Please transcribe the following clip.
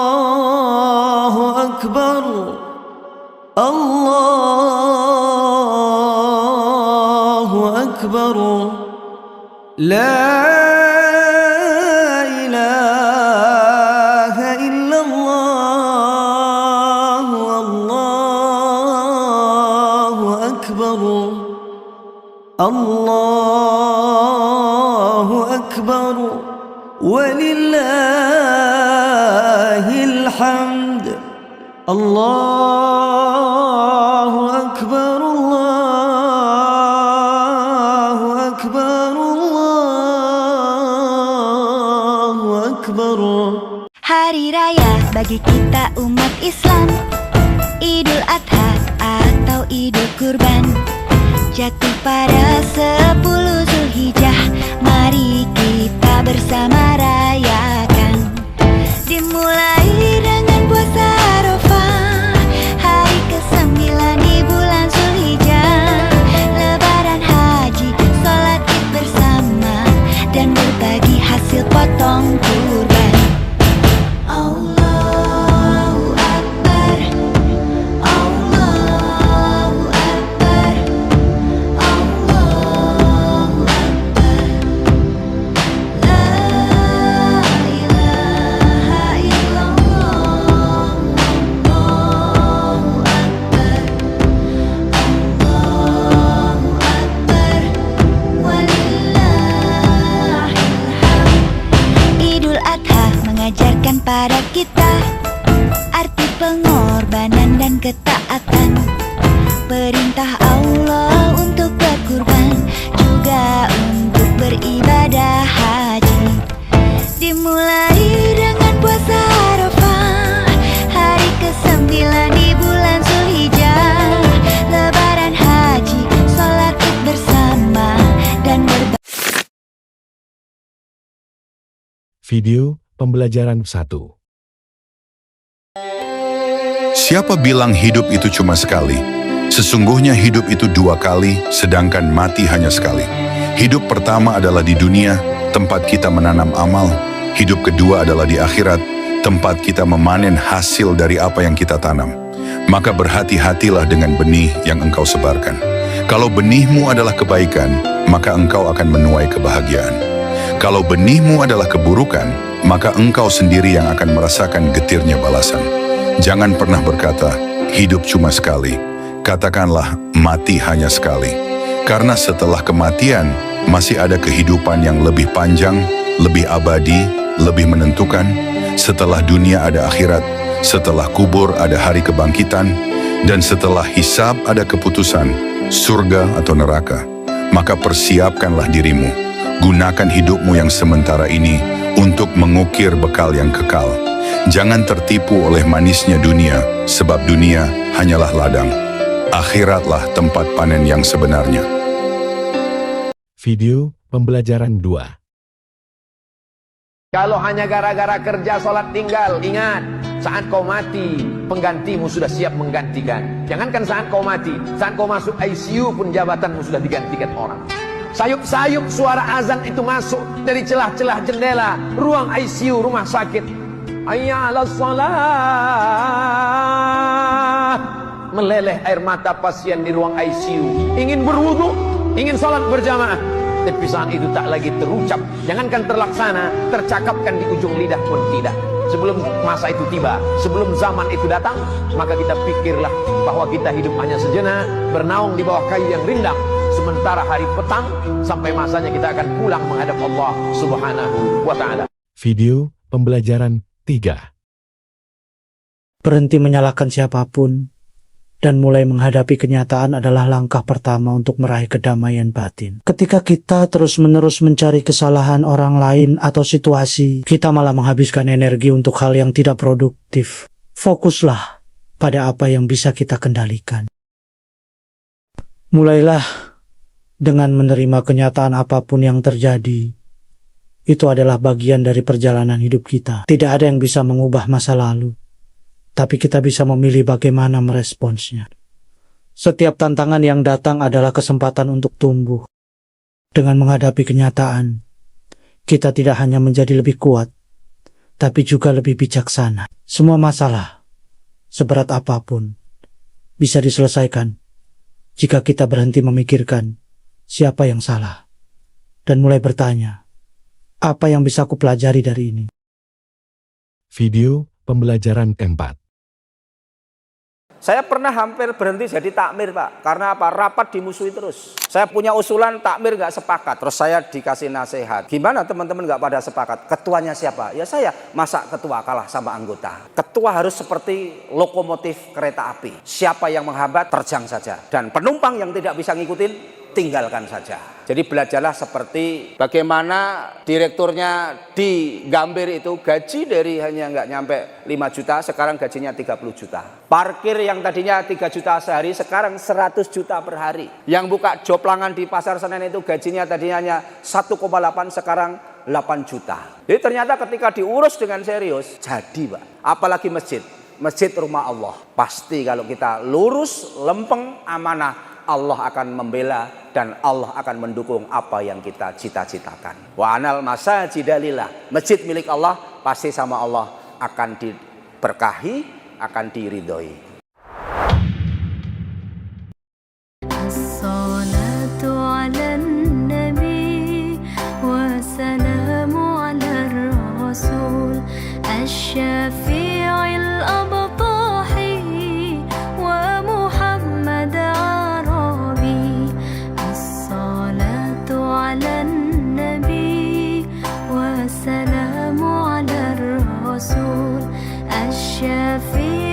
الله أكبر الله أكبر لا إله إلا الله الله أكبر الله أكبر ولله الحمد الله أكبر الله أكبر الله أكبر. Hari raya bagi kita umat Islam, Idul Adha atau Idul Kurban, jatuh pada 10 Zulhijjah. Mari kita bersama rayakan. Dimulai dengan puasa Arafah, hari ke-9 di bulan Zulhijjah. Lebaran haji, sholat id bersama, dan berbagi hasil potong kurban. Allahu Akbar, Allahu Akbar, Allahu Akbar. La ilaha illallah, Allahu Akbar, Allahu Akbar, walillahil hamd. Idul Adha mengajarkan pada kita arti pengorbanan dan ketaatan. Perintah Allah untuk berkurban, juga untuk beribadah haji. Dimulai dengan puasa Arafah, hari ke-9 di bulan Zulhijjah. Lebaran haji, sholat id bersama, dan berbagi. Video pembelajaran 1. Siapa bilang hidup itu cuma sekali? Sesungguhnya hidup itu 2 kali, sedangkan mati hanya sekali. Hidup pertama adalah di dunia, tempat kita menanam amal. Hidup kedua adalah di akhirat, tempat kita memanen hasil dari apa yang kita tanam. Maka berhati-hatilah dengan benih yang engkau sebarkan. Kalau benihmu adalah kebaikan, maka engkau akan menuai kebahagiaan. Kalau benihmu adalah keburukan, maka engkau sendiri yang akan merasakan getirnya balasan. Jangan pernah berkata, hidup cuma sekali. Katakanlah, mati hanya sekali. Karena setelah kematian, masih ada kehidupan yang lebih panjang, lebih abadi, lebih menentukan. Setelah dunia ada akhirat, setelah kubur ada hari kebangkitan, dan setelah hisab ada keputusan, surga atau neraka. Maka persiapkanlah dirimu. Gunakan hidupmu yang sementara ini untuk mengukir bekal yang kekal. Jangan tertipu oleh manisnya dunia, sebab dunia hanyalah ladang. Akhiratlah tempat panen yang sebenarnya. Video pembelajaran 2. Kalau hanya gara-gara kerja sholat tinggal, ingat, saat kau mati, penggantimu sudah siap menggantikan. Jangankan saat kau mati, saat kau masuk ICU pun jabatanmu sudah digantikan orang. Sayup-sayup suara azan itu masuk dari celah-celah jendela ruang ICU rumah sakit. Hayya 'alas shalah. Meleleh air mata pasien di ruang ICU. Ingin berwudu, ingin sholat berjamaah. Tapi saat itu tak lagi terucap. Jangankan terlaksana, tercakapkan di ujung lidah pun tidak. Sebelum masa itu tiba, sebelum zaman itu datang, maka kita pikirlah bahwa kita hidup hanya sejenak, bernaung di bawah kayu yang rindang. Sementara hari petang, sampai masanya kita akan pulang menghadap Allah Subhanahu wa ta'ala. Video pembelajaran 3. Berhenti menyalahkan siapapun dan mulai menghadapi kenyataan adalah langkah pertama untuk meraih kedamaian batin. Ketika kita terus-menerus mencari kesalahan orang lain atau situasi, kita malah menghabiskan energi untuk hal yang tidak produktif. Fokuslah pada apa yang bisa kita kendalikan. Mulailah dengan menerima kenyataan apapun yang terjadi. Itu adalah bagian dari perjalanan hidup kita. Tidak ada yang bisa mengubah masa lalu, tapi kita bisa memilih bagaimana meresponsnya. Setiap tantangan yang datang adalah kesempatan untuk tumbuh. Dengan menghadapi kenyataan, kita tidak hanya menjadi lebih kuat, tapi juga lebih bijaksana. Semua masalah, seberat apapun, bisa diselesaikan jika kita berhenti memikirkan siapa yang salah dan mulai bertanya, apa yang bisa aku pelajari dari ini? Video pembelajaran keempat. Saya pernah hampir berhenti jadi takmir, Pak. Karena apa? Rapat dimusuhi terus. Saya punya usulan takmir nggak sepakat. Terus saya dikasih nasihat. Gimana teman-teman nggak pada sepakat? Ketuanya siapa? Ya saya. Masa ketua kalah sama anggota? Ketua harus seperti lokomotif kereta api. Siapa yang menghambat, terjang saja. Dan penumpang yang tidak bisa ngikutin, tinggalkan saja. Jadi belajarlah seperti bagaimana direkturnya di Gambir itu gaji dari hanya nggak nyampe 5 juta, sekarang gajinya 30 juta. Parkir yang tadinya 3 juta sehari, sekarang 100 juta per hari. Yang buka joplangan di Pasar Senen itu gajinya tadinya hanya 1,8, sekarang 8 juta. Jadi ternyata ketika diurus dengan serius, jadi Pak. Apalagi masjid. Masjid rumah Allah. Pasti kalau kita lurus, lempeng, amanah, Allah akan membela dan Allah akan mendukung apa yang kita cita-citakan. Wa anal masajida lillah. Masjid milik Allah, pasti sama Allah akan diberkahi, akan diridhoi. As-salatu 'alan nabi wa salamu 'alar rasul asy-syafi'il abtahi wa Muhammad Arabi. As-salatu 'alan nabi wa salamu 'alar rasul asy-syafi'il